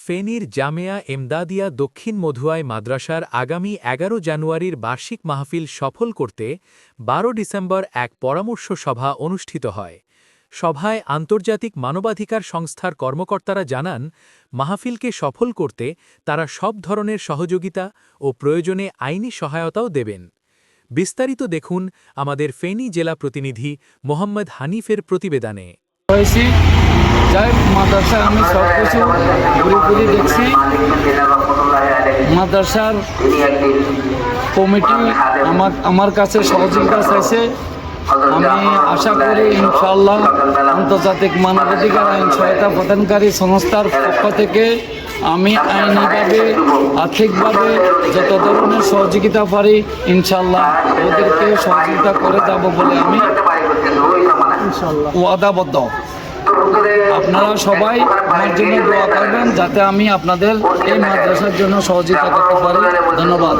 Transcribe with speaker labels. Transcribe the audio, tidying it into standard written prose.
Speaker 1: ফেনীর জামেয়া এমদাদিয়া দক্ষিণ মধুয়ায় মাদ্রাসার আগামী ১১ জানুয়ারির বার্ষিক মাহফিল সফল করতে ১২ ডিসেম্বর এক পরামর্শ সভা অনুষ্ঠিত হয়। সভায় আন্তর্জাতিক মানবাধিকার সংস্থার কর্মকর্তারা জানান, মাহফিলকে সফল করতে তারা সব ধরনের সহযোগিতা ও প্রয়োজনে আইনি সহায়তাও দেবেন। বিস্তারিত দেখুন আমাদের ফেনী জেলা প্রতিনিধি মোহাম্মদ হানিফের প্রতিবেদনে।
Speaker 2: মাদ্রাসায় আমি সব কিছু ঘুরে দেখছি। মাদ্রাসার কমিটি আমার কাছে সহযোগিতা চাইছে। আমি আশা করি ইনশাআল্লাহ আন্তর্জাতিক মানবাধিকার আইন সহায়তা প্রদানকারী সংস্থার পক্ষ থেকে আমি আইনিভাবে আর্থিকভাবে যত ধরনের সহযোগিতা পারি ইনশাআল্লাহ ওদেরকে সহযোগিতা করে যাব বলে আমি ওয়াদাবদ্ধ। আপনারা সবাই আমার জন্য দোয়া করবেন যাতে আমি আপনাদের এই মাদ্রাসার জন্য সহযোগিতা করতে পারি। ধন্যবাদ।